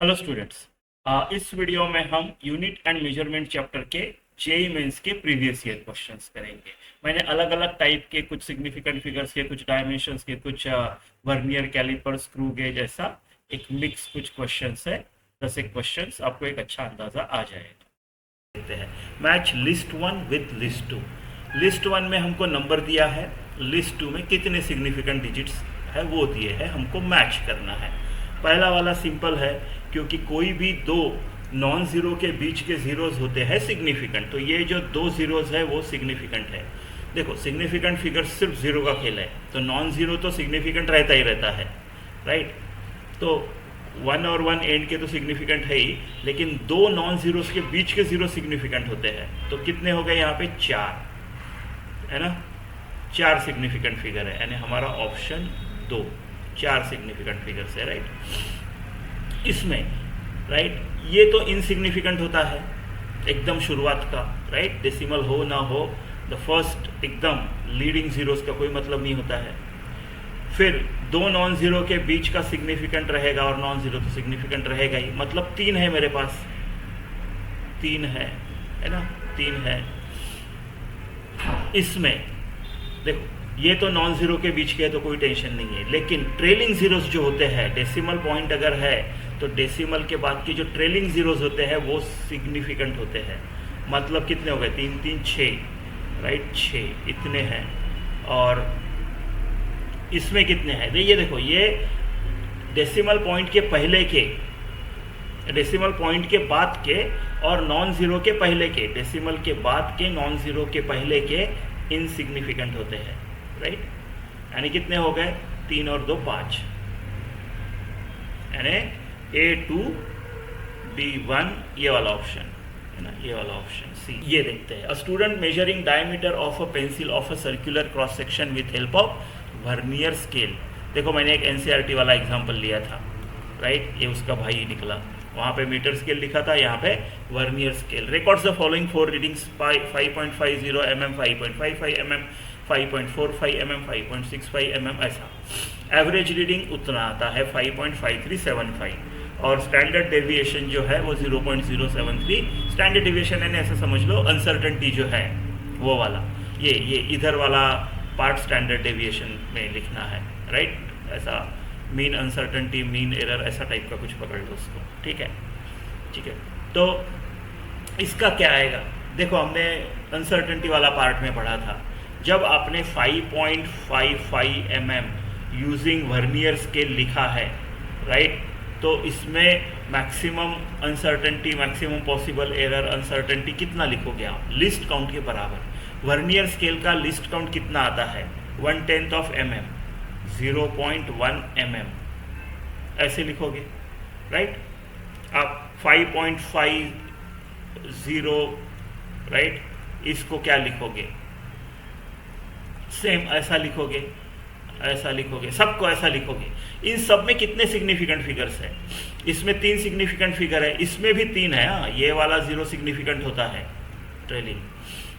Hello students. इस video में हम यूनिट एंड मेजरमेंट चैप्टर के जेई मेंस के प्रीवियस ईयर क्वेश्चंस करेंगे। मैंने अलग अलग टाइप के कुछ सिग्निफिकेंट फिगर्स के, कुछ डायमेंशंस के, कुछ वर्नियर कैलिपर, स्क्रू गेज, ऐसा एक मिक्स कुछ क्वेश्चंस है। 10 क्वेश्चंस, आपको एक अच्छा अंदाजा आ जाएगा। देखते हैं। Match list one with list two. List one में हमको नंबर दिया है, लिस्ट टू में कितने सिग्निफिकेंट डिजिट्स है वो दिए हैं, हमको मैच करना है। पहला वाला सिंपल है, क्योंकि कोई भी दो नॉन ज़ीरो के बीच के ज़ीरोज़ होते हैं सिग्निफिकेंट, तो ये जो दो ज़ीरोज़ है वो सिग्निफिकेंट है। देखो, सिग्निफिकेंट फिगर सिर्फ ज़ीरो का खेल है, तो नॉन ज़ीरो तो सिग्निफिकेंट रहता ही रहता है, राइट। तो वन और वन एंड के तो सिग्निफिकेंट है ही, लेकिन दो नॉन ज़ीरोज़ के बीच के ज़ीरो सिग्निफिकेंट होते हैं। तो कितने हो गए यहाँ पे? चार, है ना। चार सिग्निफिकेंट फिगर है, यानी हमारा ऑप्शन दो, चार सिग्निफिकेंट फिगर्स है, राइट। इसमें, राइट, ये तो इनसिग्निफिकेंट होता है एकदम शुरुआत का, राइट। डेसिमल हो ना हो, द फर्स्ट एकदम लीडिंग जीरोस का कोई मतलब नहीं होता है। फिर दो नॉन जीरो के बीच का सिग्निफिकेंट रहेगा, और नॉन जीरो तो सिग्निफिकेंट रहेगा ही, मतलब तीन है मेरे पास, तीन है ना, तीन है। इसमें देखो, ये तो नॉन ज़ीरो के बीच के है तो कोई टेंशन नहीं है, लेकिन ट्रेलिंग ज़ीरोस जो होते हैं, डेसिमल पॉइंट अगर है तो डेसिमल के बाद की जो ट्रेलिंग ज़ीरोस होते हैं वो सिग्निफिकेंट होते हैं। मतलब कितने हो गए? तीन तीन छः, राइट, छः इतने हैं। और इसमें कितने हैं? ये देखो, ये डेसिमल पॉइंट के पहले के, डेसिमल पॉइंट के बाद के, और नॉन ज़ीरो के पहले के, डेसिमल के बाद के, नॉन ज़ीरो के पहले के इनसिग्निफिकेंट होते हैं, राइट। यानी कितने हो गए? तीन और दो पाँच, यानी A2B1 ये वाला ऑप्शन है ना, ये वाला ऑप्शन सी। ये देखते हैं, a student measuring diameter of a pencil of a circular cross section with help of vernier scale. देखो, मैंने एक एनसीईआरटी वाला एग्जांपल लिया था, राइट, ये उसका भाई निकला। वहाँ पे मीटर स्केल लिखा था, यहाँ पे vernier scale. Records the following four readings: 5.50 mm, 5.55 mm, 5.45 mm, 5.65 mm, ऐसा। एवरेज रीडिंग उतना आता है 5.5375, और स्टैंडर्ड डेविएशन जो है वो 0.073। स्टैंडर्ड डेविएशन है, ऐसा समझ लो अनसर्टेनिटी जो है वो वाला, ये इधर वाला पार्ट स्टैंडर्ड डेविएशन में लिखना है, राइट। ऐसा मीन अनसर्टेनिटी, मीन एरर, ऐसा टाइप का कुछ पकड़ लो उसको, ठीक है, ठीक है। तो इसका क्या आएगा? देखो, हमने अनसर्टेनिटी वाला पार्ट में पढ़ा था, जब आपने 5.55 mm यूजिंग वर्नियर स्केल लिखा है, राइट, तो इसमें maximum uncertainty, maximum possible error uncertainty कितना लिखोगे आप? लिस्ट काउंट के बराबर। वर्नियर स्केल का लिस्ट काउंट कितना आता है? 1/10 ऑफ mm, 0.1 mm, ऐसे लिखोगे, राइट। आप 5.50, राइट, इसको क्या लिखोगे? सेम ऐसा लिखोगे, ऐसा लिखोगे, सबको ऐसा लिखोगे। इन सब में कितने सिग्निफिकेंट फिगर्स है? इसमें तीन सिग्निफिकेंट फिगर है, इसमें भी तीन है। हाँ, ये वाला जीरो सिग्निफिकेंट होता है, ट्रेलिंग,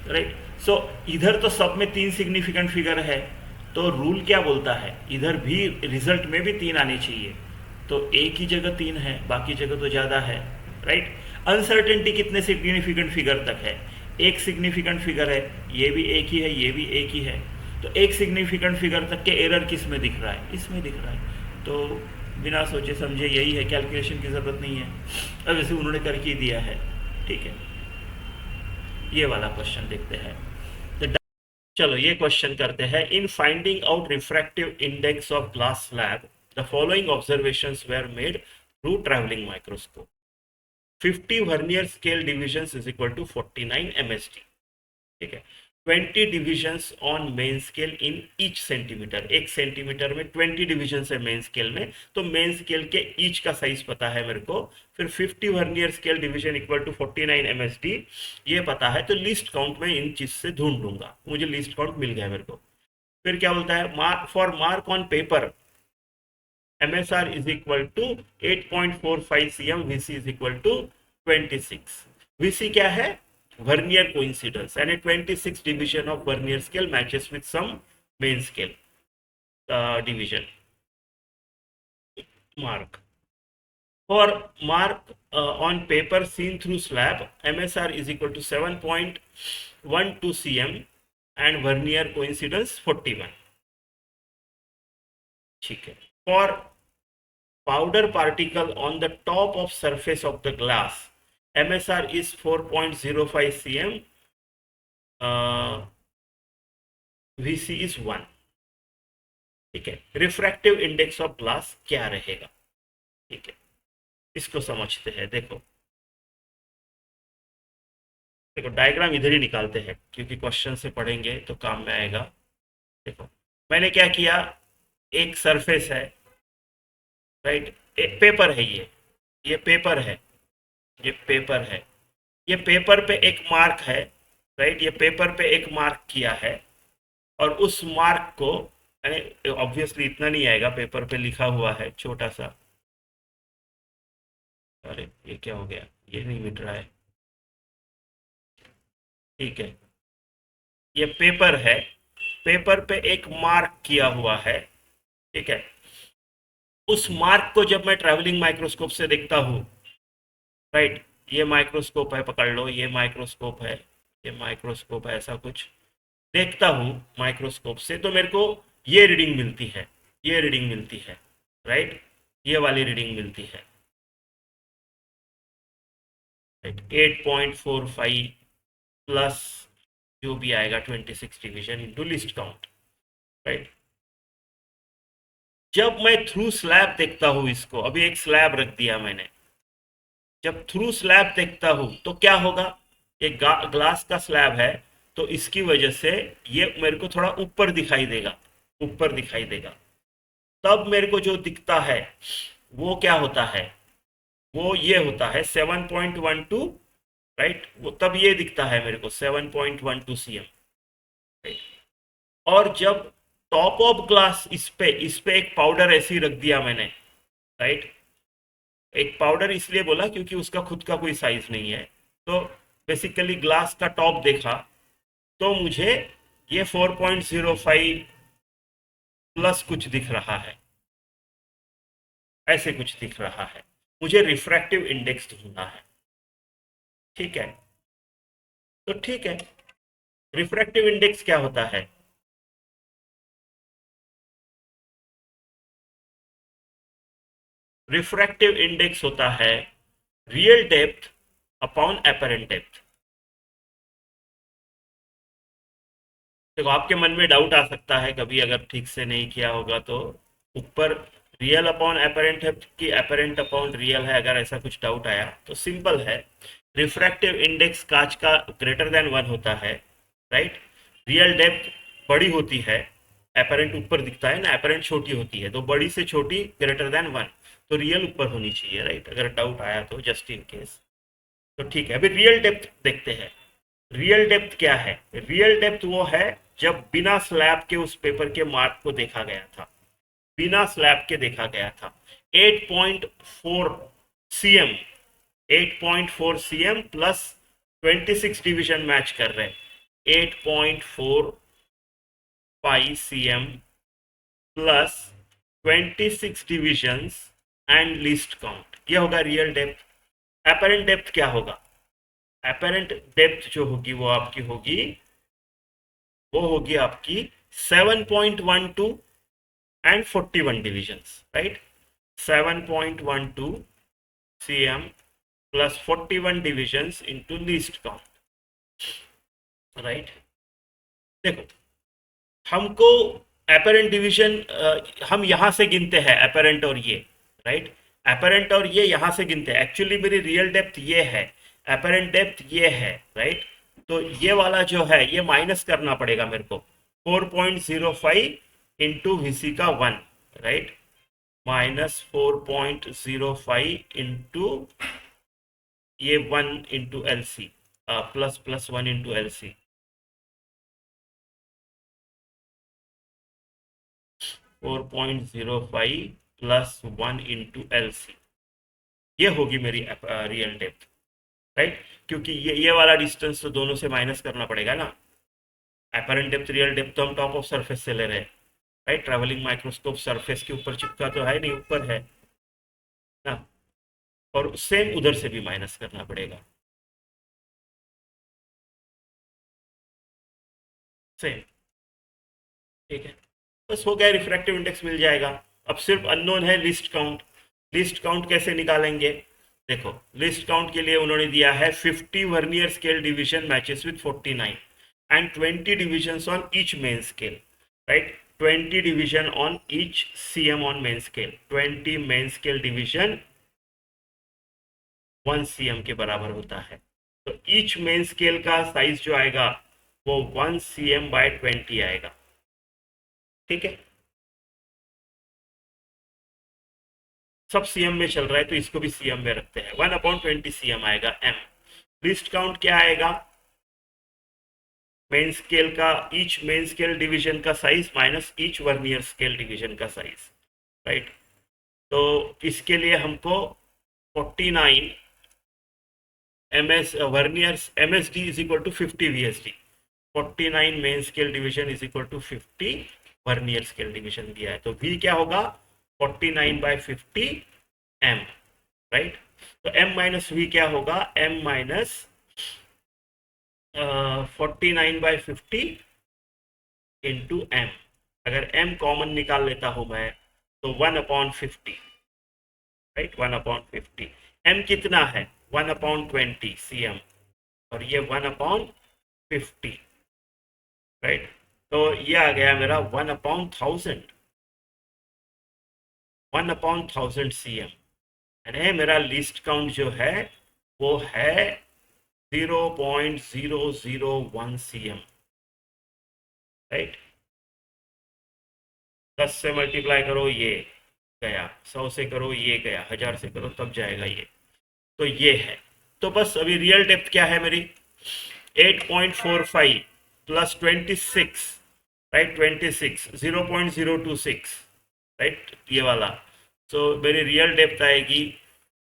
राइट। सो इधर तो सब में तीन सिग्निफिकेंट फिगर है, तो रूल क्या बोलता है? इधर भी रिजल्ट में भी तीन आने चाहिए, तो एक ही जगह तीन है, बाकी जगह तो ज़्यादा है, राइट। अनसर्टेनिटी कितने सिग्निफिकेंट फिगर तक है? एक सिग्निफिकेंट फिगर है, ये भी एक ही है, ये भी एक ही है, तो एक सिग्निफिकेंट फिगर तक के एरर किस में दिख रहा है? इसमें दिख रहा है। तो बिना सोचे समझे यही है, कैलकुलेशन की ज़रूरत नहीं है, अब वैसे उन्होंने करके दिया है, ठीक है। ये वाला क्वेश्चन देखते हैं। तो चलो ये क्वेश्चन करते हैं। In finding out refractive index of glass slab, the following observations were made through travelling microscope. 50 vernier scale divisions is equal to 49 MSD, ठीक है। 20 divisions on main scale in each centimetre, एक centimetre में 20 division है main scale में, तो main scale के each का size पता है मेरे को। फिर 50 vernier scale division equal to 49 MSD, ये पता है, तो लिस्ट काउंट में इन चीज से ढूंढ लूंगा, मुझे लिस्ट काउंट मिल गया मेरे को। फिर क्या बोलता है? Mark for mark on paper, MSR is equal to 8.45 cm, VC is equal to 26। VC क्या है? वर्नियर कोइंसिडेंस, यानी 26 division of vernier scale matches with some main scale division mark. For mark on paper seen through slab, MSR is equal to 7.12 cm and vernier coincidence 41. ठीक है. For powder particle on the top of surface of the glass, MSR is 4.05 cm, VC is 1. ठीक है. Refractive index of glass क्या रहेगा? ठीक है, इसको समझते हैं. देखो देखो डायग्राम इधर ही निकालते हैं क्योंकि क्वेश्चन से पढ़ेंगे तो काम में आएगा. देखो मैंने क्या किया, एक सरफेस है, राइट, एक पेपर है, ये पेपर है, ये पेपर है, ये पेपर पे एक मार्क है, राइट, ये पेपर पे एक मार्क किया है और उस मार्क को, यानी ऑब्वियसली इतना नहीं आएगा, पेपर पे लिखा हुआ है छोटा सा. अरे ये क्या हो गया, ये नहीं मिट रहा है. ठीक है, ये पेपर है, पेपर पे एक मार्क किया हुआ है. ठीक है, उस मार्क को जब मैं ट्रैवलिंग माइक्रोस्कोप से देखता हूँ, राइट, ये माइक्रोस्कोप है, पकड़ लो, ये माइक्रोस्कोप है, ये माइक्रोस्कोप है, ऐसा कुछ देखता हूँ माइक्रोस्कोप से, तो मेरे को ये रीडिंग मिलती है, ये रीडिंग मिलती है, राइट, ये वाली रीडिंग मिलती है, राइट, 8.45 प्लस जो भी आएगा 26 division into list count, right. जब मैं थ्रू स्लैब देखता हूँ इसको, अभी एक स्लैब रख दिया मैंने, जब थ्रू स्लैब देखता हूँ तो क्या होगा, एक ग्लास का स्लैब है तो इसकी वजह से ये मेरे को थोड़ा ऊपर दिखाई देगा, ऊपर दिखाई देगा. तब मेरे को जो दिखता है वो क्या होता है, वो ये होता है 7.12, राइट, वो तब ये दिखता है मेरे को 7.12 cm, राइट. और जब टॉप ऑफ ग्लास, इस पे एक पाउडर ऐसी रख दिया मैंने, राइट, एक पाउडर इसलिए बोला क्योंकि उसका खुद का कोई साइज नहीं है, तो बेसिकली ग्लास का टॉप देखा तो मुझे ये 4.05 प्लस कुछ दिख रहा है, ऐसे कुछ दिख रहा है. मुझे रिफ्रैक्टिव इंडेक्स ढूंढना है. ठीक है, तो ठीक है, रिफ्रैक्टिव इंडेक्स क्या होता है, रिफ्रैक्टिव इंडेक्स होता है real depth upon apparent depth. देखो आपके मन में डाउट आ सकता है कभी, अगर ठीक से नहीं किया होगा तो, ऊपर रियल अपॉन अपरेंट है कि अपरेंट अपॉन रियल है, अगर ऐसा कुछ डाउट आया तो सिंपल है, रिफ्रैक्टिव इंडेक्स कांच का ग्रेटर देन 1 होता है, राइट, रियल डेप्थ बड़ी होती है, अपरेंट ऊपर दिखता है ना, अपरेंट छोटी होती है, तो बड़ी से छोटी ग्रेटर देन 1, तो रियल ऊपर होनी चाहिए, राइट, अगर डाउट आया तो जस्ट इन केस. तो ठीक है, अभी रियल डेप्थ देखते हैं. रियल डेप्थ क्या है, रियल डेप्थ वो है जब बिना स्लैब के उस पेपर के मार्क को देखा गया था, बिना स्लैब के देखा गया था. 8.4 cm, 8.4 cm plus 26 division match कर रहे हैं, 8.45 cm plus 26 divisions and least count, ये होगा रियल डेप्थ. अपरेंट डेप्थ क्या होगा, अपरेंट डेप्थ जो होगी वो होगी आपकी 7.12 and 41 divisions, right, 7.12 cm plus 41 divisions into least count, right. देखो हमको अपरेंट डिवीजन, हम यहां से गिनते हैं अपरेंट और ये, राइट, अपरेंट और ये यहां से गिनते हैं. एक्चुअली मेरी रियल डेप्थ ये है, अपरेंट डेप्थ ये है, राइट, तो ये वाला जो है ये माइनस करना पड़ेगा मेरे को, 4.05 इंटू वीसी का 1, राइट, माइनस 4.05 इंटू ये 1 into L C, plus plus 1 into L C, 4.05 plus 1 into L C, ये होगी मेरी रियल डेप्थ, राइट, क्योंकि ये वाला डिस्टेंस तो दोनों से माइनस करना पड़ेगा ना. अपरेंट डेप्थ रियल डेप्थ तो हम टॉप ऑफ सरफेस से ले रहे हैं, राइट, ट्रैवलिंग माइक्रोस्कोप सरफेस के ऊपर चिपका तो है नहीं, ऊपर है ना, और सेम उधर से भी माइनस करना पड़ेगा, सेम। ठीक है, बस हो गया, रिफ्रैक्टिव इंडेक्स मिल जाएगा। अब सिर्फ अननोन है लिस्ट काउंट। लिस्ट काउंट कैसे निकालेंगे? देखो, लिस्ट काउंट के लिए उन्होंने दिया है 50 vernier scale division matches with 49 and 20 divisions on each main scale, right. 20 division on each CM on main scale, 20 main scale division 1 CM के बराबर होता है। तो ईच मेन स्केल का साइज जो आएगा वो 1 सीएम बाय 20 आएगा। ठीक है, सब सीएम में चल रहा है तो इसको भी सीएम में रखते हैं। 1/20 सीएम आएगा एम। लिस्ट काउंट क्या आएगा? मेन स्केल का ईच मेन स्केल डिवीजन का size minus each vernier scale division का साइज, राइट। तो इसके लिए हमको 49 MS vernier MSD is equal to 50 VSD. 49 main scale division is equal to 50 vernier scale division दिया है, तो वी क्या होगा? 49/50 एम, राइट। तो m माइनस वी क्या होगा? m minus 49/50 into M. अगर m कॉमन निकाल लेता हूं मैं तो 1/50, राइट, 1/50। m कितना है? 1/20 cm, और ये 1/50, राइट। तो ये आ गया मेरा 1/1000, 1/1000 cm। यानी मेरा लिस्ट काउंट जो है वो है 0.001 cm, राइट। 10 से मल्टीप्लाई करो ये गया, 100 से करो ये गया, 1000 से करो तब जाएगा ये। तो ये है। तो बस अभी रियल डेप्थ क्या है मेरी? 8.45 प्लस 26, राइट, 26 0.026, राइट, ये वाला। तो मेरी रियल डेप्थ आएगी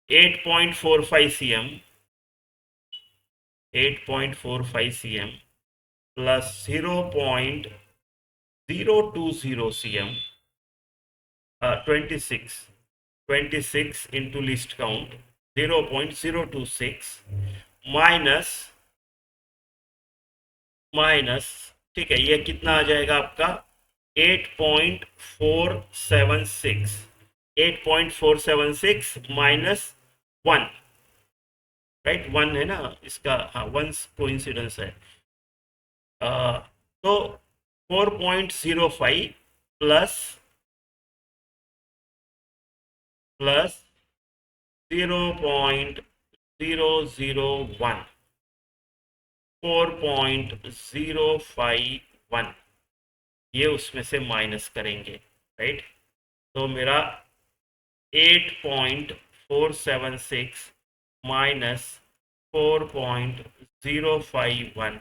8.45 cm, 8.45 cm plus 0.020 cm, 26 into list count 0.026 minus, ठीक है, ये कितना आ जाएगा आपका? 8.476, 8.476 माइनस 1, राइट, 1 है ना इसका, हाँ, 1 कोइंसिडेंस है। तो 4.05 प्लस 0.001, 4.051, ये उसमें से माइनस करेंगे, राइट। तो मेरा 8.476 माइनस 4.051,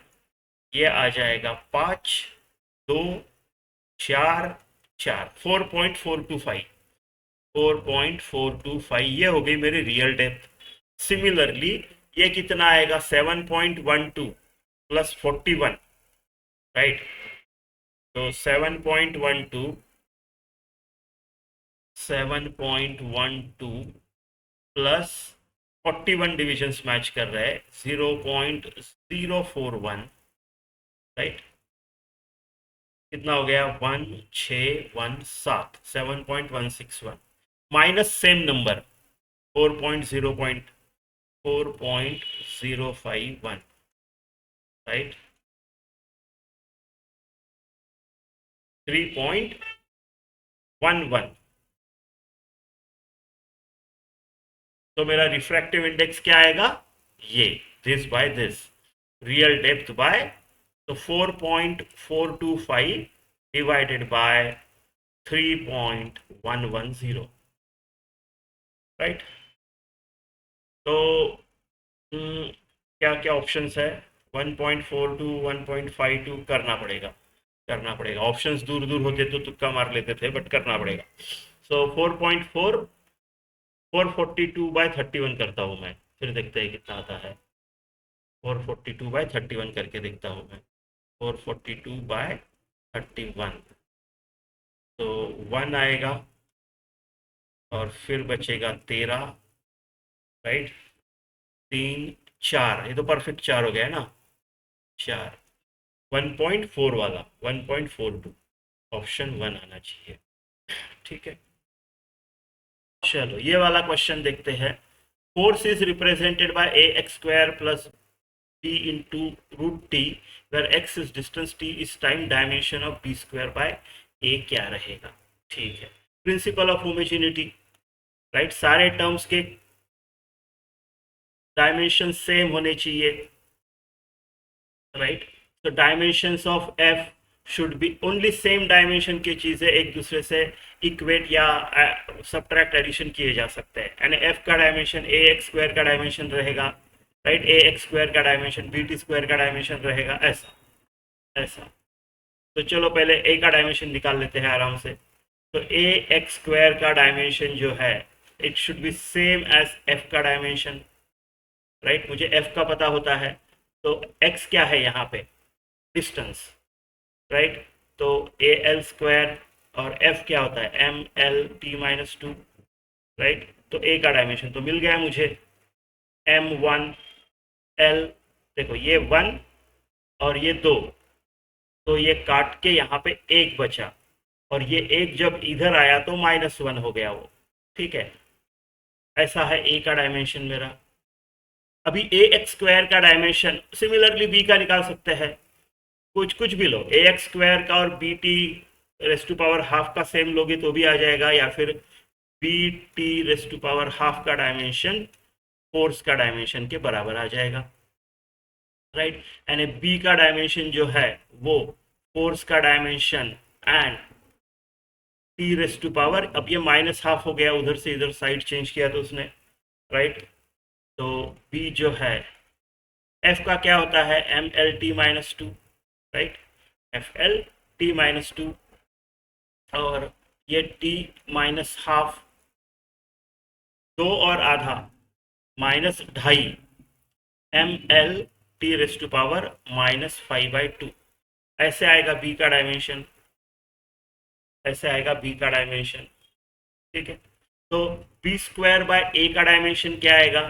ये आ जाएगा 5.244, 4.425, 4.425, ये हो गई मेरी रियल डेप्थ। सिमिलरली ये कितना आएगा? 7.12 प्लस 41, राइट। तो 7.12 प्लस 41 डिविजन्स मैच कर रहे हैं, 0.041, राइट। कितना हो गया? 1617, 7.161 माइनस सेम नंबर 4.051, राइट, 3.11। तो मेरा रिफ्रैक्टिव इंडेक्स क्या आएगा? ये this by this, real depth by, तो 4.425 डिवाइडेड बाय 3.110, राइट। तो क्या क्या ऑप्शंस है? 1.42, 1.52 करना पड़ेगा। ऑप्शंस दूर दूर होते तो तुक्का मार लेते थे, बट करना पड़ेगा। सो 4.442/31 करता हूँ मैं, फिर देखते हैं कितना आता है। 442/31 करके देखता हूँ मैं, 442/31, तो 1 आएगा और फिर बचेगा 13, राइट। 3 4, ये तो परफेक्ट 4 हो गया है ना। 4, 1.4 वाला 1.42, ऑप्शन 1 आना चाहिए। ठीक है, चलो ये वाला क्वेश्चन देखते हैं। Force is represented by A X square plus B into root T, where X is distance, T is time dimension of B square by A, क्या रहेगा? ठीक है, प्रिंसिपल ऑफ होमोजेनिटी, राइट, सारे टर्म्स के dimension same होने चाहिए, right. तो dimensions of F should be only same dimension की चीज़ें एक दूसरे से इक्वेट या सब्ट्रैक्ट एडिशन किए जा सकते हैं। यानी एफ का डायमेंशन ए एक्स स्क्वायर का डायमेंशन रहेगा, राइट, ए एक्स स्क्वायर का डायमेंशन बी टी स्क्वायर का डायमेंशन रहेगा, ऐसा ऐसा। तो चलो पहले ए का डायमेंशन निकाल लेते हैं आराम से। तो ए एक्स स्क्वायर का डायमेंशन जो है, it should be same as F का डायमेंशन, राइट। मुझे एफ का पता होता है, तो एक्स क्या है यहाँ पे? Distance, right. तो ए एल स्क्वायर और एफ क्या होता है? M L T minus two, right. तो ए का डायमेंशन तो मिल गया है मुझे, एम वन एल, देखो ये 1 और ये 2, तो ये काट के यहाँ पे 1 बचा, और ये 1 जब इधर आया तो -1 हो गया वो। ठीक है, ऐसा है ए का डायमेंशन मेरा। अभी ए एक्स स्क्वायर का डायमेंशन सिमिलरली बी का निकाल सकते हैं, कुछ कुछ भी लो, ए एक्स स्क्वायर का और B T raise to power half का सेम लोगे तो भी आ जाएगा, या फिर B T raise to power half का डायमेंशन फोर्स का डायमेंशन के बराबर आ जाएगा, राइट। यानी बी का डायमेंशन जो है वो फोर्स का dimension and T raise to power, अब ये -1/2 हो गया, उधर से इधर साइड चेंज किया तो उसने, राइट। तो बी जो है, एफ का क्या होता है? M L T minus two, right, F L T minus two, और ये टी -1/2, 2 और आधा -2.5 M L T raise to power -5/2, ऐसे आएगा बी का डायमेंशन, ऐसे आएगा बी का डायमेंशन। ठीक है, तो बी स्क्वायर बाय ए का डायमेंशन क्या आएगा?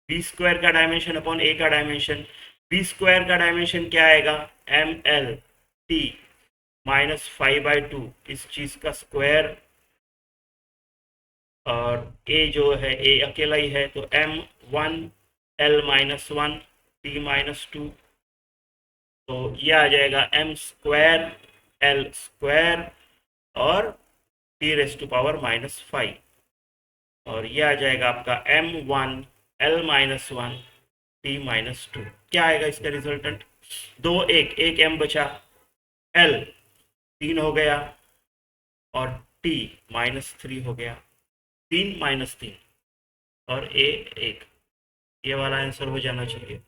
बी स्क्वायर का डायमेंशन अपॉन ए का डायमेंशन, बी स्क्वायर का डायमेंशन क्या आएगा? एम एल टी -5/2, इस चीज का स्क्वायर, और ए जो है ए अकेला ही है, तो एम वन एल -1 टी -2, तो ये आ जाएगा एम स्क्वायर एल स्क्वायर और टी रेस टू पावर -5, और ये आ जाएगा आपका m1 l-1 t-2। क्या आएगा इसका रिजल्टेंट? 2 1 m बचा, l 3 हो गया, और t -3 हो गया, 3 -3, और a 1, ये वाला आंसर हो जाना चाहिए।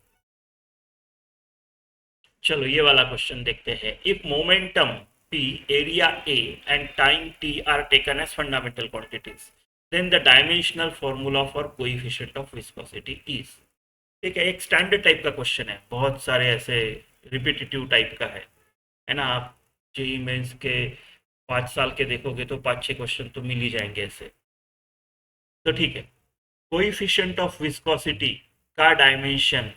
चलो ये वाला क्वेश्चन देखते हैं। If momentum p, area a and time t are taken as fundamental quantities, then the dimensional formula for coefficient of viscosity is। ठीक है, एक स्टैंडर्ड टाइप का क्वेश्चन है, बहुत सारे ऐसे रिपीटेटिव टाइप का है ना। आप जेई मेंस के 5 साल के देखोगे तो 5-6 क्वेश्चन तो मिल ही जाएंगे ऐसे। तो ठीक है, कोएफिशिएंट ऑफ विस्कोसिटी का डायमेंशन,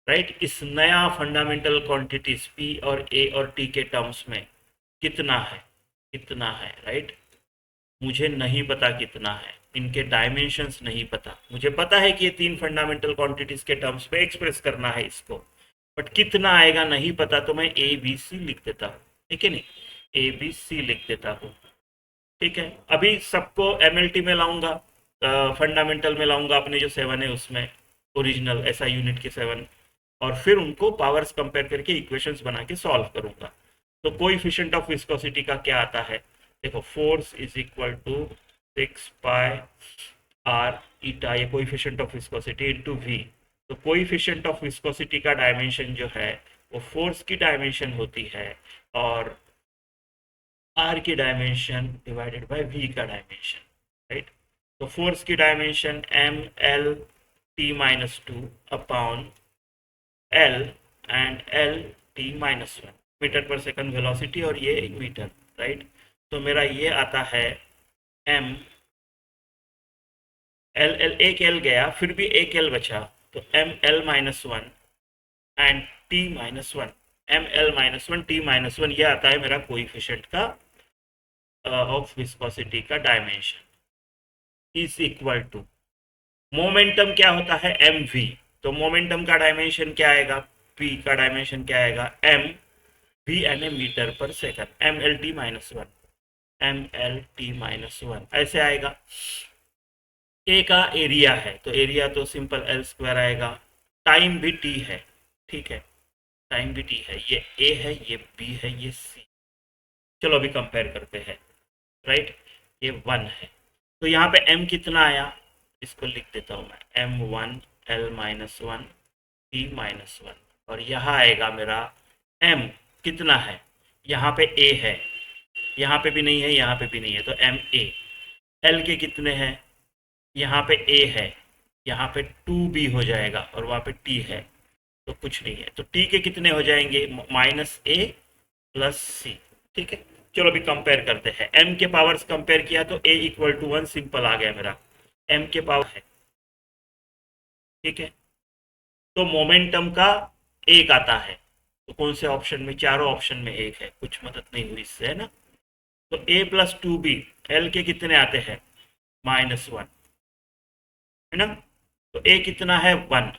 राइट, इस नया फंडामेंटल क्वांटिटीज पी और ए और टी के टर्म्स में कितना है? कितना है, राइट। मुझे नहीं पता कितना है, इनके डायमेंशंस नहीं पता। मुझे पता है कि ये 3 फंडामेंटल क्वांटिटीज के टर्म्स में एक्सप्रेस करना है इसको, बट कितना आएगा नहीं पता, तो मैं ए बी सी लिख देता हूँ, ठीक है, नहीं, ए बी सी लिख देता हूँ। ठीक है, अभी सबको एमएलटी में लाऊंगा, फंडामेंटल में लाऊंगा, अपने जो 7 है उसमें, ओरिजिनल ऐसा यूनिट के 7, और फिर उनको पावर्स कंपेयर करके इक्वेशंस बना के सॉल्व करूंगा। तो कोएफिशिएंट ऑफ विस्कोसिटी का क्या आता है? देखो, force is equal to 6 pi R eta, ये coefficient of viscosity into V. तो कोएफिशिएंट ऑफ विस्कोसिटी का डायमेंशन जो है वो फोर्स की डायमेंशन होती है, और आर की डायमेंशन डिवाइडेड बाय वी का डायमेंशन, राइट। तो फोर्स की dimension M L T -2 upon L and L T -1 metre per second velocity, और ये मीटर, राइट। तो मेरा ये आता है m एल एल एक एल गया, फिर भी एक एल बचा, तो M L minus one and T minus one, M L minus one T minus one, ये आता है मेरा कोइफिशिएंट का ऑफ विस्कोसिटी का dimension is equal to momentum क्या होता है एम वी, तो मोमेंटम का डायमेंशन क्या आएगा, पी का डायमेंशन क्या आएगा M V N A metre per second, M L T minus one, M L T minus one ऐसे आएगा। ए का एरिया है तो एरिया तो सिंपल एल स्क्वायर आएगा, टाइम भी टी है, ठीक है, टाइम भी टी है, ये ए है, ये बी है, ये सी। चलो अभी कंपेयर करते हैं, राइट, ये वन है, तो यहाँ पे एम कितना आया, इसको लिख देता हूँ मैं, M one L minus one T minus one, और यहाँ आएगा मेरा एम कितना है, यहाँ पे ए है, यहाँ पे भी नहीं है, यहाँ पे भी नहीं है, तो एम ए, एल के कितने हैं, यहाँ पे ए है, यहाँ पे टू बी हो जाएगा, और वहाँ पे टी है, तो कुछ नहीं है, तो टी के कितने हो जाएंगे माइनस ए प्लस सी, ठीक है। चलो अभी कंपेयर करते हैं, एम के पावर्स कंपेयर किया तो ए इक्वल टू वन सिंपल आ गया मेरा, एम के पावर है, ठीक है, तो मोमेंटम का एक आता है, तो कौन से ऑप्शन में, चारों ऑप्शन में एक है, कुछ मदद नहीं हुई इससे, है ना। तो ए प्लस टू बी, एल के कितने आते हैं माइनस वन, है ना, तो ए कितना है one,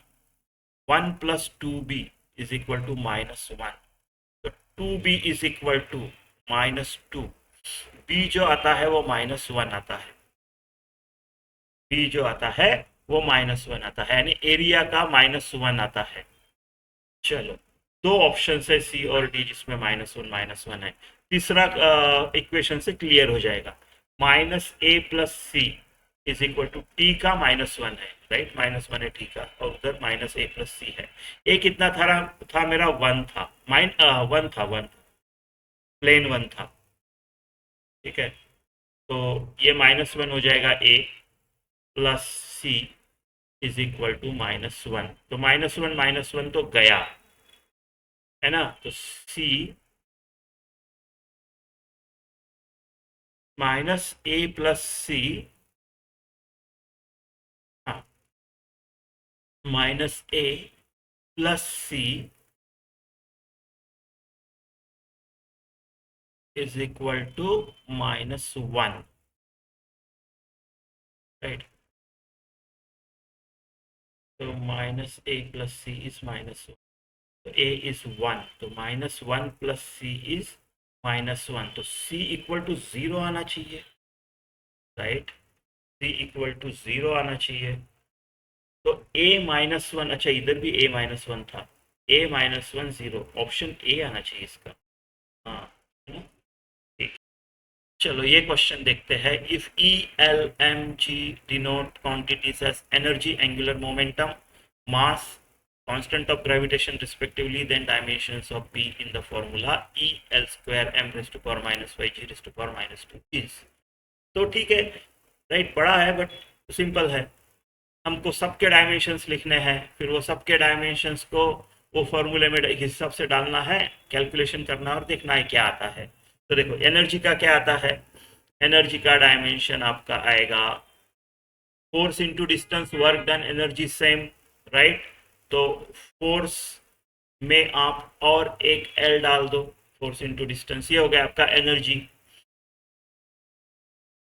one plus two B is equal to minus one, तो two B is equal to minus two, B जो आता है वो माइनस वन आता है, बी जो आता है वो माइनस वन आता है, यानी एरिया का माइनस वन आता है। चलो दो ऑप्शन है सी और डी जिसमें माइनस वन है, तीसरा इक्वेशन से क्लियर हो जाएगा, minus A plus C is equal to T का माइनस वन है, राइट, माइनस वन है टी का, और उधर माइनस ए प्लस सी है। ए कितना था मेरा वन था, वन था, वन प्लेन वन था, ठीक है, तो ये माइनस वन हो जाएगा A plus C is equal to minus one, तो माइनस वन तो गया, है ना, तो सी माइनस ए प्लस सी, हाँ, minus A plus C is equal to minus one, right, तो minus A plus C is minus one, तो A is one, तो minus one plus C is minus one, तो C equal to zero आना चाहिए, right, C equal to zero आना चाहिए, तो ए minus one, अच्छा इधर भी ए माइनस वन था, A minus one zero, option A आना चाहिए इसका, हाँ, है ना, ठीक। चलो ये क्वेश्चन देखते हैं, if E L M G denote quantities as energy, angular momentum, mass, constant of gravitation respectively, then dimensions of P in the formula E L square m raised to power minus 5 g raised to power minus 2 is, तो ठीक है, right, बड़ा है but simple है, हमको सबके dimensions लिखने हैं, फिर वो सबके डायमेंशंस को वो फॉर्मूले में एक हिसाब से डालना है, कैलकुलेशन करना और देखना है क्या आता है। तो देखो एनर्जी का क्या आता है, एनर्जी का डायमेंशन आपका आएगा force into distance, work done, energy same, right, तो फोर्स में आप और एक एल डाल दो, फोर्स इंटू डिस्टेंस, ये हो गया आपका एनर्जी।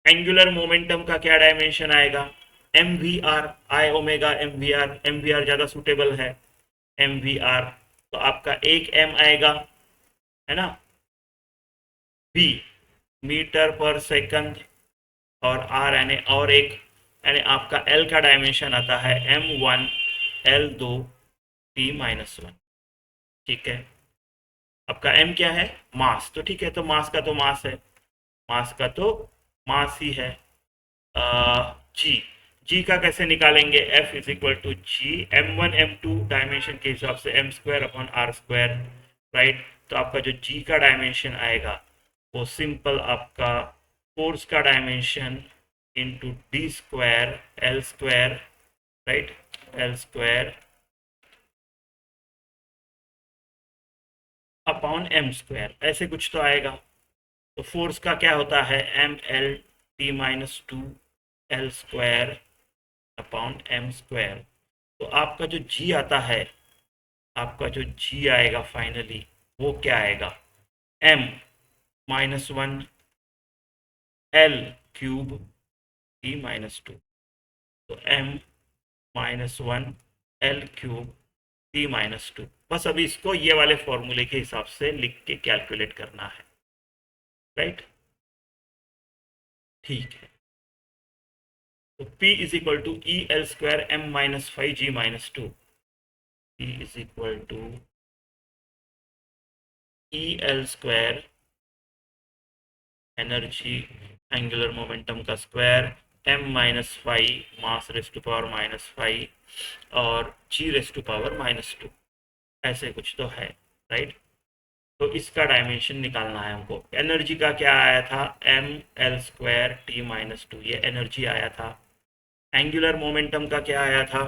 एंगुलर मोमेंटम का क्या डायमेंशन आएगा, M V R, I omega M V R, M V R ज़्यादा सुटेबल है, एम वी आर, तो आपका एक एम आएगा, है ना, वी मीटर पर सेकंड, और आर यानी और एक, यानी आपका एल का डायमेंशन आता है एम वन एल दो टी माइनस वन, ठीक है, आपका एम क्या है मास, तो ठीक है, तो मास का तो मास है, मास का तो मास ही है। जी, जी का कैसे निकालेंगे, F is equal to G M one M two dimension के हिसाब से M square upon R square, right, तो आपका जो जी का डायमेंशन आएगा वो सिंपल आपका फोर्स का dimension into D square L square, right, L square upon M square, ऐसे कुछ तो आएगा। तो फोर्स का क्या होता है M L T minus two L square upon M square. तो आपका जो जी आता है, आपका जो जी आएगा फाइनली, वो क्या आएगा, M minus one L cube T minus two. तो M minus one L cube T minus two. बस अभी इसको ये वाले फॉर्मूले के हिसाब से लिख के कैलकुलेट करना है, राइट। ठीक है, तो P is equal to E L square M minus five G minus two. P is equal to E L square energy angular momentum का square M minus five mass raise to power minus five और G raise to power minus two, ऐसे कुछ तो है, right. तो इसका dimension निकालना है हमको। एनर्जी का क्या आया था, M L square T minus two, ये एनर्जी आया था। एंगुलर मोमेंटम का क्या आया था,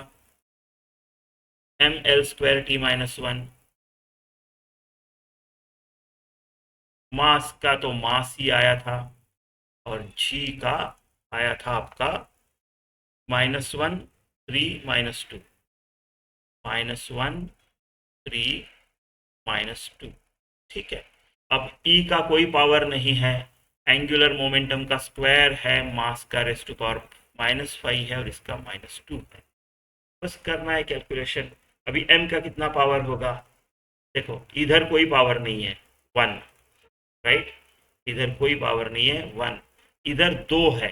M L square T minus one. Mass का तो मास ही आया था, और जी का आया था आपका minus one three minus two, minus one three minus two. ठीक है, अब ई का कोई पावर नहीं है, एंगुलर मोमेंटम का स्क्वायर है, मास का raise to power minus five है और इसका माइनस टू है। बस करना है कैलकुलेशन। अभी एम का कितना पावर होगा, देखो इधर कोई पावर नहीं है, वन, राइट। इधर कोई पावर नहीं है, वन। इधर दो है,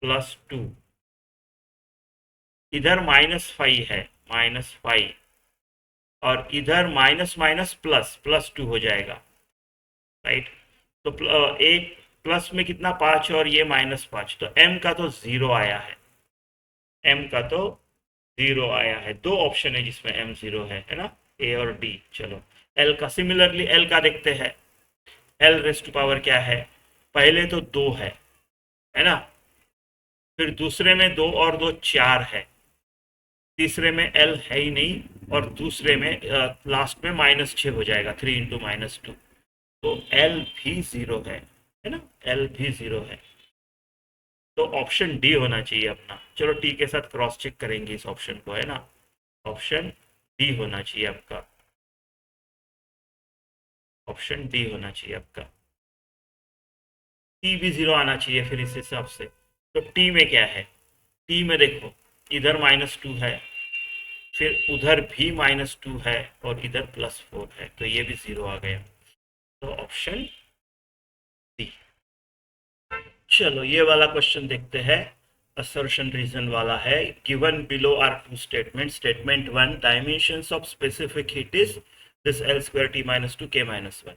प्लस टू। इधर माइनस फाइव है, माइनस फाइव। और इधर minus minus plus, plus two हो जाएगा, राइट। तो एक प्लस में कितना, पाँच, और ये माइनस पाँच, तो एम का तो ज़ीरो आया है, एम का तो ज़ीरो आया है। दो ऑप्शन है जिसमें एम ज़ीरो है ना, ए और डी। चलो एल का, सिमिलरली एल का देखते हैं। एल रेस टू पावर क्या है, पहले तो दो है ना, फिर दूसरे में दो और दो चार है, तीसरे में एल है ही नहीं, और दूसरे में लास्ट में माइनस छः हो जाएगा, थ्री इंटू माइनस टू। तो एल भी ज़ीरो है ना, एल भी ज़ीरो है। तो ऑप्शन डी होना चाहिए अपना। चलो टी के साथ क्रॉस चेक करेंगे इस ऑप्शन को, है ना। ऑप्शन डी होना चाहिए आपका, ऑप्शन डी होना चाहिए आपका। टी भी ज़ीरो आना चाहिए फिर इस हिसाब से। तो टी में क्या है, टी में देखो इधर माइनस टू है, फिर उधर भी माइनस टू है, और इधर प्लस फोर है, तो ये भी ज़ीरो आ गया। तो ऑप्शन डी। चलो ये वाला क्वेश्चन देखते हैं, असर्शन रीजन वाला है। Given below are two statement. Statement one, dimensions of specific heat is this L square T minus two K minus one.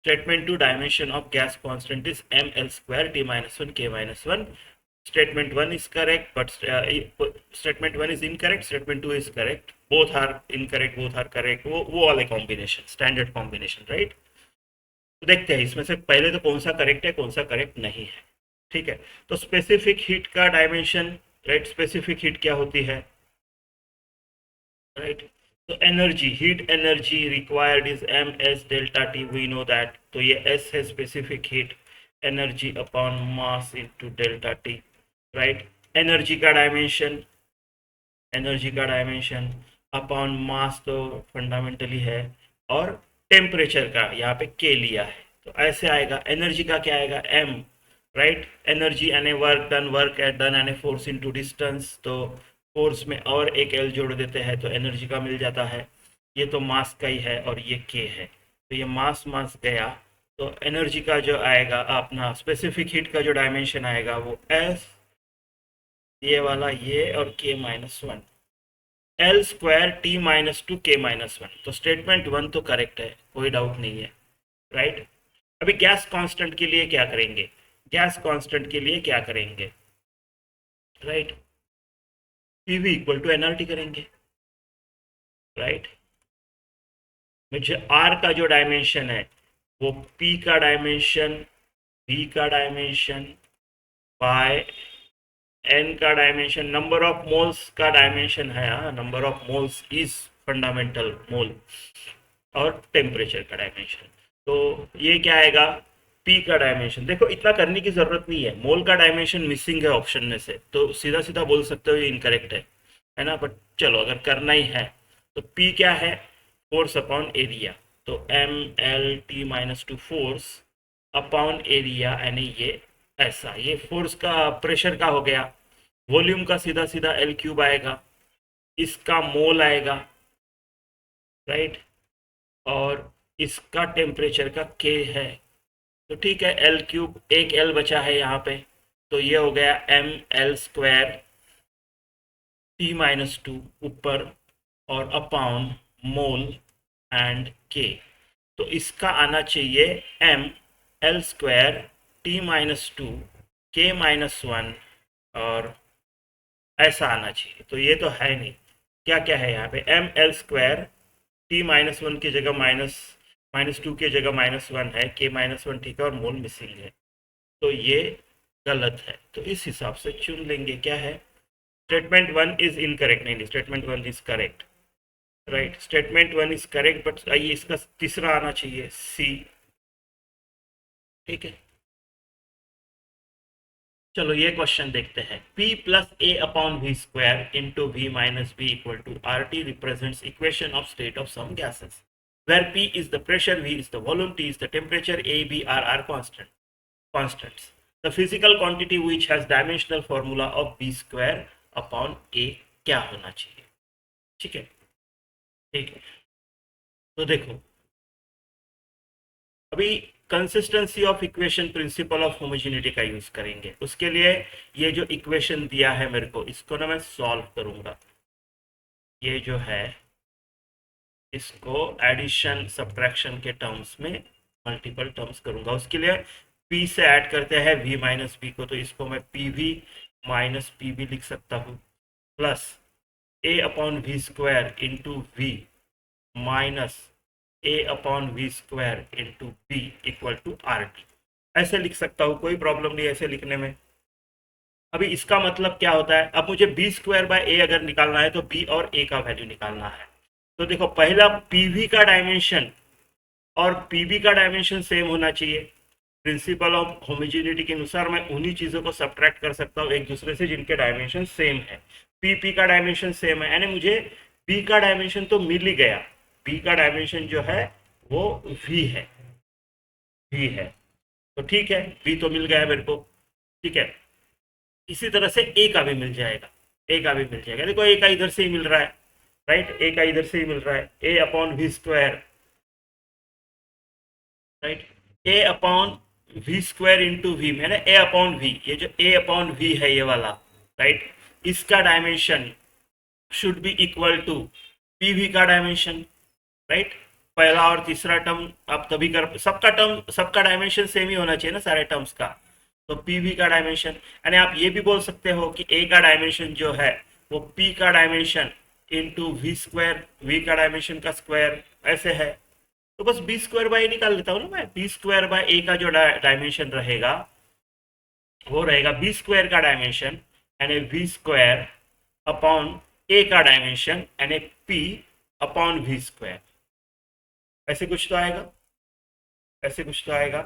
Statement two, dimension of gas constant is M L square T minus one K minus one. Statement 1 is correct, but statement 1 is incorrect, statement 2 is correct, both are incorrect, both are correct, वो वाले combination, standard combination, right. तो देखते हैं इसमें से पहले तो कौन सा करेक्ट है, कौन सा करेक्ट नहीं है। ठीक है, तो स्पेसिफिक हीट का डायमेंशन, राइट, स्पेसिफिक हीट क्या होती है, राइट। तो energy, heat energy required is M S delta T, we know that. तो ये एस है specific heat energy upon mass into delta T, right. Energy का डायमेंशन, एनर्जी का डायमेंशन अपॉन मास तो फंडामेंटली है, और टेम्परेचर का यहाँ पे के लिया है, तो ऐसे आएगा। एनर्जी का क्या आएगा, एम, राइट। एनर्जी यानी work done, work at done यानी फोर्स इनटू डिस्टेंस, तो फोर्स में और एक एल जोड़ देते हैं तो एनर्जी का मिल जाता है। ये तो मास का ही है और ये के है, तो ये मास मास गया। तो एनर्जी का जो आएगा अपना स्पेसिफिक हीट का जो डायमेंशन आएगा वो एस, ये वाला ये, और के minus one, L square T minus two K minus one. तो स्टेटमेंट वन तो करेक्ट है, कोई डाउट नहीं है, राइट। अभी गैस कांस्टेंट के लिए क्या करेंगे, गैस कांस्टेंट के लिए क्या करेंगे, right. PV equal to nRT करेंगे, राइट। मुझे आर का जो डायमेंशन है वो पी का डायमेंशन, वी का डायमेंशन बाय एन का डायमेंशन, नंबर ऑफ मोल्स का डायमेंशन है, हाँ, number of moles is fundamental mole, और टेम्परेचर का डायमेंशन। तो ये क्या आएगा, पी का डायमेंशन, देखो इतना करने की जरूरत नहीं है, मोल का डायमेंशन मिसिंग है ऑप्शन में से, तो सीधा सीधा बोल सकते हो ये इनकरेक्ट है ना, बट चलो अगर करना ही है तो पी क्या है, फोर्स अपॉन एरिया, तो M L T - 2 force upon area, यानी ये ऐसा, ये फोर्स का प्रेशर का हो गया, वॉल्यूम का सीधा सीधा L³ आएगा, इसका मोल आएगा, राइट, और इसका टेम्परेचर का K है, तो ठीक है, L³ एक L बचा है यहाँ पे, तो ये हो गया ML² T - 2 ऊपर और अपॉन मोल एंड K, तो इसका आना चाहिए ML² T - 2 K-1, और ऐसा आना चाहिए, तो ये तो है नहीं, क्या क्या है यहाँ पे, ML² T - 1 की जगह -2 की जगह -1 है, K-1 ठीक है, और मोल मिसिंग है, तो ये गलत है, तो इस हिसाब से चुन लेंगे, क्या है, स्टेटमेंट 1 इज इनकरेक्ट, नहीं statement 1 is correct, right, statement 1 is correct, but आइए इसका तीसरा आना चाहिए सी, ठीक है, चलो ये क्वेश्चन देखते हैं, P plus A upon V square into V minus B equal to R T represents equation of state of some gases where P is the pressure, V is the volume, T is the temperature, A, B are constants. The physical quantity which has dimensional formula of B square upon A क्या होना चाहिए, ठीक है, ठीक है, तो देखो अभी consistency of equation principal of homogeneity का यूज करेंगे, उसके लिए ये जो इक्वेशन दिया है मेरे को, इसको ना मैं सॉल्व करूंगा, ये जो है इसको एडिशन सब्ट्रैक्शन के टर्म्स में मल्टीपल टर्म्स करूंगा, उसके लिए P से ऐड करते हैं V माइनस बी को, तो इसको मैं PV माइनस PB लिख सकता हूँ, plus A upon V square into V minus A upon V square into B equal to RT, ऐसे लिख सकता हूँ, कोई प्रॉब्लम नहीं ऐसे लिखने में। अभी इसका मतलब क्या होता है, अब मुझे बी स्क्वायर बाय ए अगर निकालना है तो बी और ए का वैल्यू निकालना है, तो देखो पहला पीवी का डायमेंशन और पीबी का डायमेंशन सेम होना चाहिए, प्रिंसिपल ऑफ होमोजेनिटी के अनुसार मैं उन्हीं चीज़ों को सब्ट्रैक्ट कर सकता हूँ एक दूसरे से जिनके डायमेंशन सेम है, पी का डायमेंशन सेम है, यानी मुझे बी का डायमेंशन तो मिल ही गया, बी का डायमेंशन जो है वो वी है, वी है, तो ठीक है, बी तो मिल गया मेरे को, ठीक है, इसी तरह से ए का भी मिल जाएगा, ए का भी मिल जाएगा, देखो ए का इधर से ही मिल रहा है, राइट, ए का इधर से ही मिल रहा है, A upon V square, right, A upon V square into V, मैंने ए अपॉन वी, ये जो ए अपॉन वी है ये वाला, राइट, इसका dimension should be equal to PV का डायमेंशन, राइट, पहला और तीसरा टर्म आप तभी कर, सबका डायमेंशन सेम ही होना चाहिए ना सारे टर्म्स का, तो पीवी का डायमेंशन, यानी आप ये भी बोल सकते हो कि ए का डायमेंशन जो है वो पी का dimension into V square, V का डायमेंशन का स्क्वायर, ऐसे है, तो बस बी स्क्वायर बाई निकाल लेता हूँ ना मैं, बी स्क्वायर बाय ए का जो डायमेंशन रहेगा वो रहेगा बी स्क्वायर का डायमेंशन यानी वी स्क्वायर अपॉन ए का डायमेंशन यानी पी अपॉन वी स्क्वायर, ऐसे कुछ तो आएगा, ऐसे कुछ तो आएगा,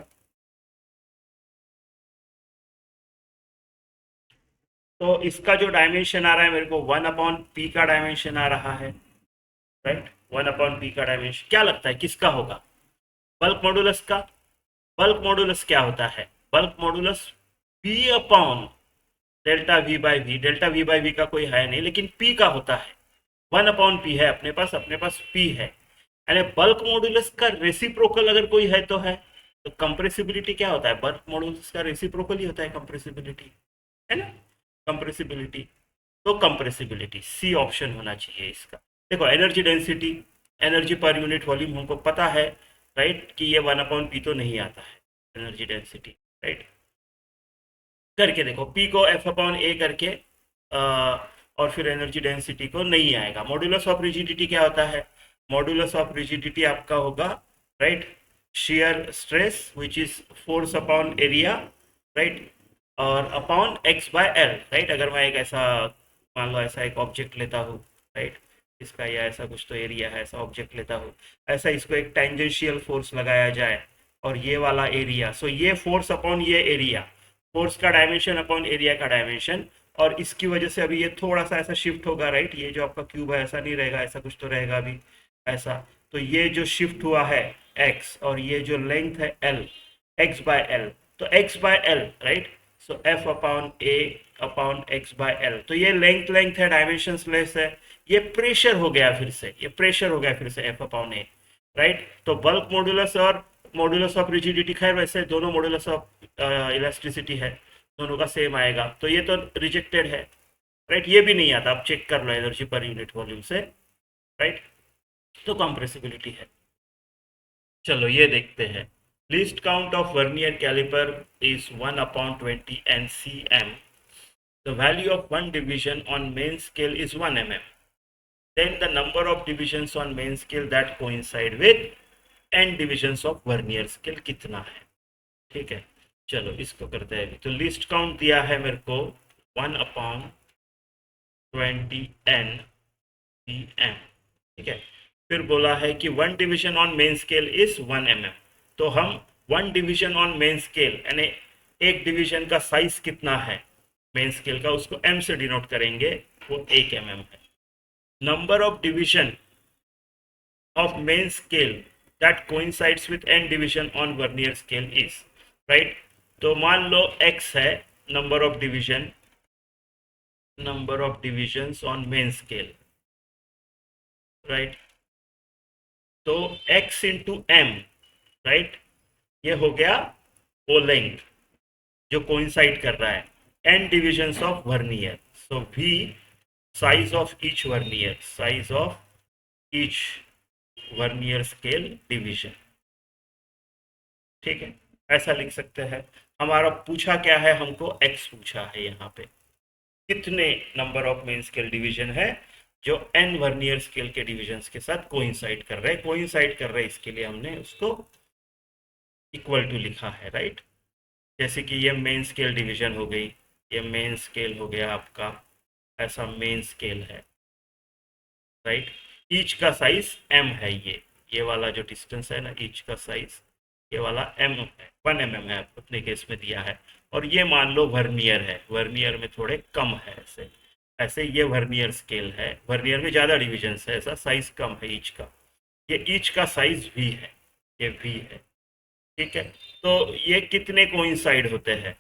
तो इसका जो डायमेंशन आ रहा है मेरे को 1/p का डायमेंशन आ रहा है, राइट, 1/p का डायमेंशन, क्या लगता है किसका होगा, बल्क मॉडुलस का, बल्क मॉडुलस क्या होता है, bulk modulus p upon delta V by V, delta V by V का कोई है नहीं लेकिन p का होता है, 1/p है अपने पास p है, यानी बल्क मॉडुलस का रेसिप्रोकल अगर कोई है तो है, तो कंप्रेसिबिलिटी क्या होता है, बल्क मॉडुलस का रेसिप्रोकल ही होता है कंप्रेसिबिलिटी, है ना, कंप्रेसिबिलिटी, तो कंप्रेसिबिलिटी सी ऑप्शन होना चाहिए इसका। देखो energy density, energy per unit volume हमको पता है, राइट, कि ये 1/p तो नहीं आता है एनर्जी डेंसिटी, राइट, करके देखो पी को F/A करके और फिर एनर्जी डेंसिटी को नहीं आएगा। मॉड्यूलस ऑफ रिजिडिटी क्या होता है, मॉड्यूलस ऑफ रिजिडिटी आपका होगा, right, shear stress which is force upon area, right, और अपॉन x/l, राइट, अगर मैं एक ऐसा मान लो ऐसा एक ऑब्जेक्ट लेता हूँ, राइट, इसका या ऐसा कुछ तो एरिया है, ऐसा ऑब्जेक्ट लेता हूँ, ऐसा इसको एक टेंजेंशियल फोर्स लगाया जाए, और ये वाला एरिया, सो ये फोर्स अपॉन ये एरिया, फोर्स का डायमेंशन अपॉन एरिया का डायमेंशन, और इसकी वजह से अभी ये थोड़ा सा ऐसा शिफ्ट होगा, राइट। ये जो आपका क्यूब है ऐसा नहीं रहेगा, ऐसा कुछ तो रहेगा अभी ऐसा। तो ये जो शिफ्ट हुआ है x, और ये जो लेंथ है l, x बाय एल, तो x by L, right. So f upon a upon x by L, तो ये लेंथ है, डायमेंशन लेस है। ये प्रेशर हो गया फिर से, ये प्रेशर हो गया फिर से f अपॉन a, राइट। तो बल्क मॉड्यूलस और मॉड्यूलस ऑफ रिजिडिटी, खैर वैसे दोनों मॉड्यूलस ऑफ इलास्टिसिटी है, दोनों का सेम आएगा, तो ये तो रिजेक्टेड है, राइट। ये भी नहीं आता, आप चेक कर लो एनर्जी पर यूनिट वॉल्यूम से, राइट। तो कंप्रेसिबिलिटी है। चलो ये देखते हैं। Least count of vernier calliper is 1/20 NCM. The value of one division on main scale is 1 mm. Then the number of divisions on main scale that coincide with n divisions of vernier scale कितना है, ठीक है। चलो इसको करते हैं। तो list count दिया है मेरे को 1/20 NCM, ठीक है। फिर बोला है कि 1 division on main scale is 1 mm। तो हम 1 डिवीजन ऑन मेन स्केल यानी एक डिवीजन का साइज कितना है मेन स्केल का, उसको m से डिनोट करेंगे, वो 1 mm है। Number of division of main scale that coincides with n division on vernier scale is, right. तो मान लो x है number of divisions on main scale, right. तो x इंटू m, राइट, ये हो गया वो लेंथ जो कोइंसाइड कर रहा है, n divisions of vernier, so v size of each vernier scale division, ठीक है। ऐसा लिख सकते हैं। हमारा पूछा क्या है, हमको x पूछा है, यहाँ पे कितने number of main scale division है जो n वर्नियर स्केल के डिविजन्स के साथ कोइंसाइड कर रहे हैं, इसके लिए हमने उसको इक्वल टू लिखा है, राइट। जैसे कि ये मेन स्केल डिवीजन हो गई, ये मेन स्केल हो गया आपका, ऐसा मेन स्केल है, राइट। ईच का साइज m है, ये वाला जो डिस्टेंस है ना, ईच का साइज ये वाला m है, 1 mm है अपने केस में दिया है। और ये मान लो वर्नियर है, वर्नियर में थोड़े कम है, ऐसे ये वर्नियर स्केल है, वर्नियर में ज़्यादा डिविजन्स है, ऐसा साइज कम है ईच का। ये ईच का साइज v है, ये v है, ठीक है। तो ये कितने कोइंसाइड होते हैं,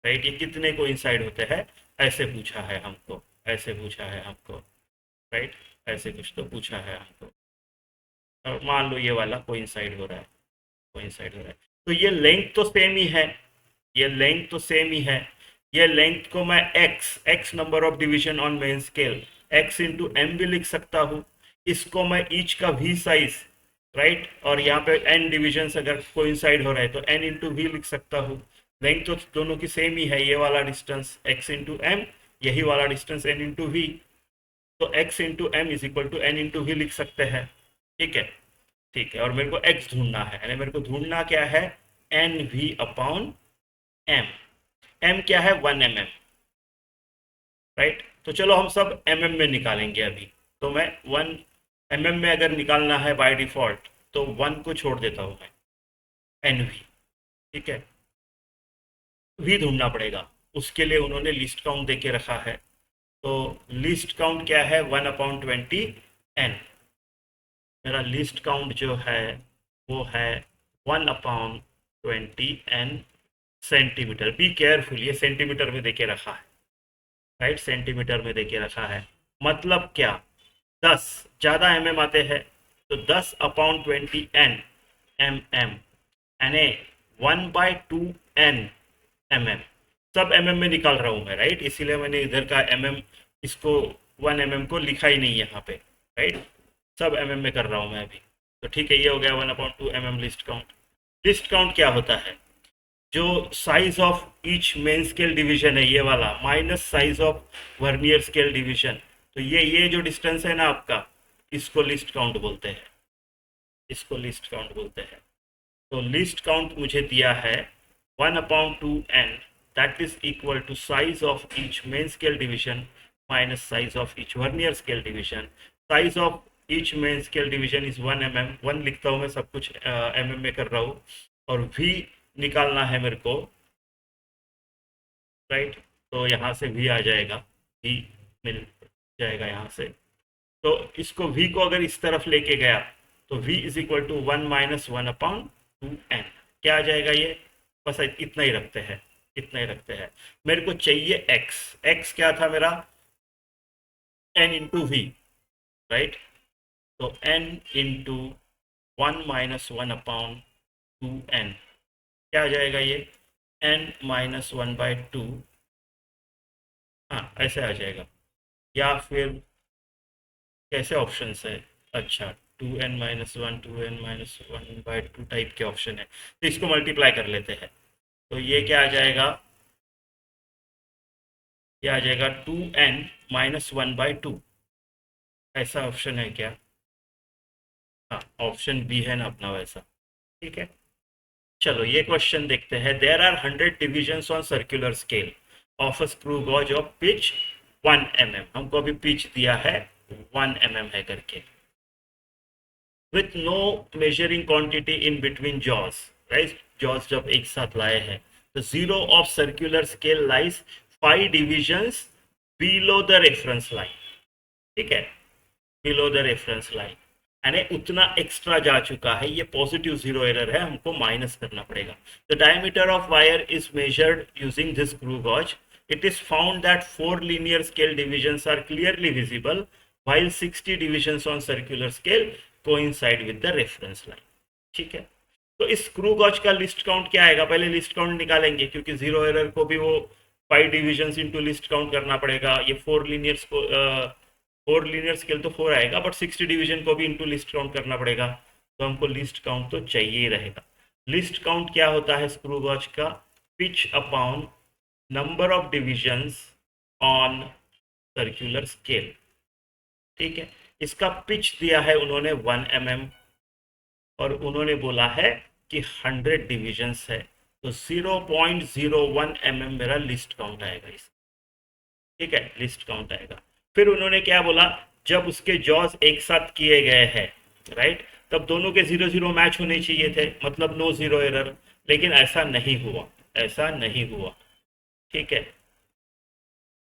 राइट, ये कितने कोइंसाइड होते हैं, ऐसे पूछा है हमको, राइट, ऐसे कुछ तो पूछा है हमको। और मान लो ये वाला कोइंसाइड हो रहा है, तो ये लेंथ तो सेम ही है, ये लेंथ को मैं x number of division on main scale x into m भी लिख सकता हूँ। इसको मैं ईच का v साइज, राइट, और यहाँ पे n डिविजन अगर कोइंसाइड हो रहा है तो n इंटू v लिख सकता हूँ। लेंथ तो दोनों की सेम ही है, ये वाला डिस्टेंस x इंटू m, यही वाला डिस्टेंस n इंटू v, तो x into m is equal to n into v लिख सकते हैं, ठीक है। और मेरे को x ढूंढना है, यानी मेरे को ढूंढना क्या है, NV अपॉन m क्या है, 1 mm, राइट। तो चलो हम सब mm में निकालेंगे अभी। तो मैं 1 mm में अगर निकालना है बाय डिफॉल्ट तो 1 को छोड़ देता हूँ मैं, NV, ठीक है। v ढूंढना पड़ेगा, उसके लिए उन्होंने लिस्ट काउंट दे के रखा है। तो लिस्ट काउंट क्या है, 1/20 n। मेरा लिस्ट काउंट जो है वो है 1/20 n सेंटीमीटर। बी केयरफुल, ये सेंटीमीटर में देके रखा है, राइट, सेंटीमीटर में देके रखा है। मतलब क्या, 10 ज़्यादा mm आते हैं, तो 10/20 n mm, यानी 1/2 n mm, सब mm में निकाल रहा हूँ मैं, राइट। इसीलिए मैंने इधर का mm, इसको 1 mm को लिखा ही नहीं यहाँ पे, राइट, सब mm में कर रहा हूँ मैं अभी। तो ठीक है, ये हो गया 1/2 mm list count. List count क्या होता है, जो size of each main scale division है ये वाला, minus size of vernier scale division. तो ये जो डिस्टेंस है ना आपका, इसको लिस्ट काउंट बोलते हैं, तो लिस्ट काउंट मुझे दिया है 1/2 n, that is equal to size of each main scale division minus size of each vernier scale division. Size of each main scale division is 1 mm, 1 लिखता हूँ मैं, सब कुछ mm में कर रहा हूँ। और v निकालना है मेरे को, राइट। तो यहाँ से v आ जाएगा, v मिल जाएगा यहाँ से। तो इसको v को अगर इस तरफ लेके गया तो v is equal to 1-1/2n। क्या आ जाएगा ये? बस इतना ही रखते हैं, इतना ही रखते हैं। मेरे को चाहिए x, x क्या था मेरा? n into V, right. तो n इंटू 1-1/2n क्या आ जाएगा ये? n-1/2। हाँ ऐसे आ जाएगा। या फिर कैसे ऑप्शंस है? अच्छा, 2n-1 2n-1/2 टाइप के ऑप्शन है, तो इसको मल्टीप्लाई कर लेते हैं। तो ये क्या आ जाएगा? ये आ जाएगा 2n-1/2। ऐसा ऑप्शन है क्या? हाँ, ऑप्शन बी है ना अपना वैसा। ठीक है, चलो ये क्वेश्चन देखते हैं। There are 100 divisions on circular scale of a screw gauge of pitch 1 mm। हमको अभी पिच दिया है 1 mm है करके, with no measuring quantity in between jaws, right. Jaws जब एक साथ लाए हैं तो zero of circular scale lies 5 divisions below the reference line. ठीक है, बिलो द रेफरेंस लाइन, यानी उतना एक्स्ट्रा जा चुका है। ये पॉजिटिव जीरो एरर है, हमको माइनस करना पड़ेगा। The diameter of wire is measured using this screw gauge. It is found that 4 linear scale divisions are clearly visible while 60 divisions on circular scale coincide with the reference line। ठीक है, तो इस screw gauge का list count क्या आएगा? पहले list count निकालेंगे, क्योंकि जीरो एरर को भी वो 5 डिविजन्स इनटू लिस्ट काउंट करना पड़ेगा। ये 4 लीनियर स्केल तो 4 आएगा, बट 60 डिवीजन को भी इनटू लिस्ट काउंट करना पड़ेगा। तो हमको लिस्ट काउंट तो चाहिए ही रहेगा। लिस्ट काउंट क्या होता है स्क्रू गॉज का? Pitch upon number of divisions on circular scale. ठीक है, इसका पिच दिया है उन्होंने 1 mm और उन्होंने बोला है कि 100 डिविजन्स है, तो 0.01 mm मेरा लिस्ट काउंट आएगा इस। ठीक है, लिस्ट काउंट आएगा। फिर उन्होंने क्या बोला? जब उसके जॉज एक साथ किए गए हैं, राइट, तब दोनों के 0-0 मैच होने चाहिए थे, मतलब नो जीरो एरर। लेकिन ऐसा नहीं हुआ, ऐसा नहीं हुआ। ठीक है,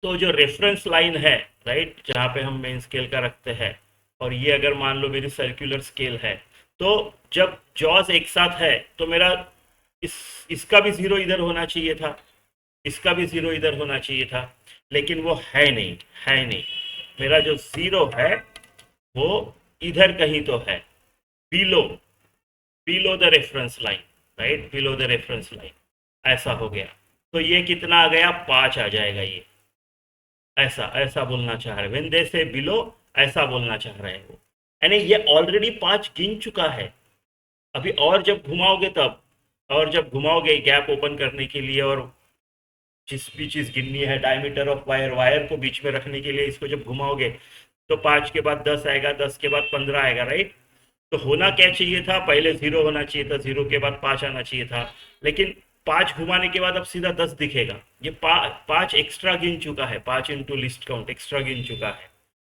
तो जो रेफरेंस लाइन है, राइट, जहाँ पे हम मेन स्केल का रखते हैं, और ये अगर मान लो मेरी सर्कुलर स्केल है, तो जब जॉज एक साथ है तो मेरा इसका भी जीरो इधर होना चाहिए था, इसका भी जीरो इधर होना चाहिए था, लेकिन वो है नहीं, है नहीं। मेरा जो जीरो है वो इधर कहीं तो है, below below the reference line, right, below the reference line. ऐसा हो गया, तो ये कितना आ गया? 5 आ जाएगा ये। ऐसा ऐसा बोलना चाह रहे, व्हेन दे से बिलो, ऐसा बोलना चाह रहे हैं वो। यानी ये ऑलरेडी 5 गिन चुका है। अभी और जब घुमाओगे तब, और जब घुमाओगे गैप ओपन करने के लिए, और जिस भी चीज़ गिननी है, डायमीटर ऑफ वायर, वायर को बीच में रखने के लिए, इसको जब घुमाओगे तो 5 के बाद 10 आएगा, 10 के बाद 15 आएगा, राइट। तो होना क्या चाहिए था? पहले 0 होना चाहिए था, 0 के बाद 5 आना चाहिए था, लेकिन 5 घुमाने के बाद अब सीधा 10 दिखेगा। ये 5 एक्स्ट्रा गिन चुका है, 5 इंटू लिस्ट काउंट एक्स्ट्रा गिन चुका है,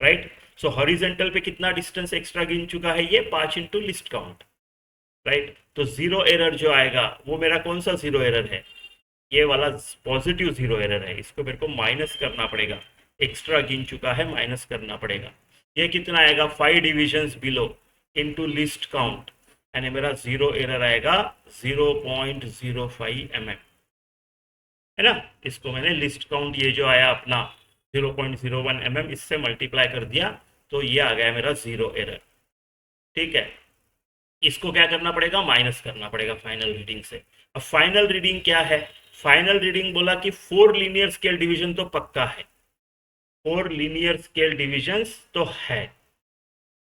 राइट। सो हॉरिजेंटल पे कितना डिस्टेंस एक्स्ट्रा गिन चुका है? ये 5 इंटू लिस्ट काउंट, राइट। तो जीरो एरर जो आएगा वो मेरा कौन सा जीरो एरर है? ये वाला पॉजिटिव जीरो एरर है, इसको मेरे को माइनस करना पड़ेगा। एक्स्ट्रा गिन चुका है, माइनस करना पड़ेगा। ये कितना आएगा? 5 divisions below into list count, यानी मेरा जीरो एरर आएगा 0.05 mm, है ना। इसको मैंने लिस्ट काउंट, ये जो आया अपना 0.01 mm, इससे मल्टीप्लाई कर दिया, तो ये आ गया मेरा जीरो एरर। ठीक है, इसको क्या करना पड़ेगा? माइनस करना पड़ेगा फाइनल रीडिंग से। अब फाइनल रीडिंग क्या है? फाइनल रीडिंग बोला कि 4 लीनियर स्केल डिवीजन तो पक्का है, 4 लीनियर स्केल डिविजन्स तो है।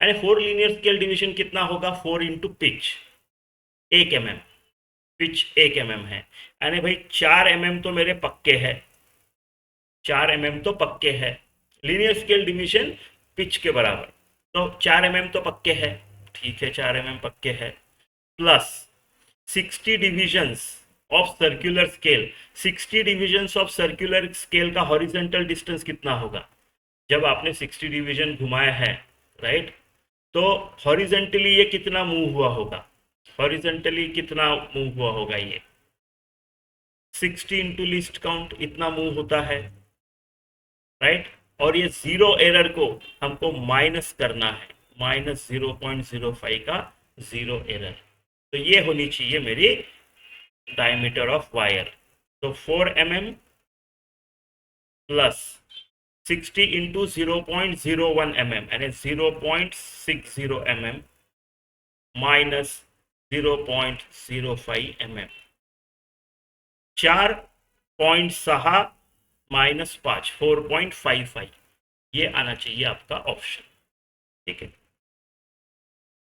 यानी 4 लीनियर स्केल डिवीजन कितना होगा? 4 into pitch 1 mm, pitch 1 mm है, यानी भाई 4 mm तो मेरे पक्के है, 4 mm तो पक्के है। लीनियर स्केल डिवीजन पिच के बराबर, तो 4 mm तो पक्के है। ठीक है, 4 mm पक्के है, plus 60 divisions of circular scale. 60 divisions of circular scale का हॉरिजेंटल डिस्टेंस कितना होगा? जब आपने 60 डिवीजन घुमाया है, राइट, तो हॉरिजेंटली ये कितना मूव हुआ होगा? हॉरिजेंटली कितना मूव हुआ होगा ये 60 इंटू लीस्ट काउंट इतना मूव होता है, राइट। और ये जीरो एरर को हमको माइनस करना है, -0.05 का जीरो एरर। तो ये होनी चाहिए मेरी डायमीटर ऑफ वायर। तो 4 mm प्लस 60 इंटू 0.01 mm यानी 0.60 mm माइनस 0.05 mm, 4.6 -5 4.55, ये आना चाहिए आपका ऑप्शन। ठीक है।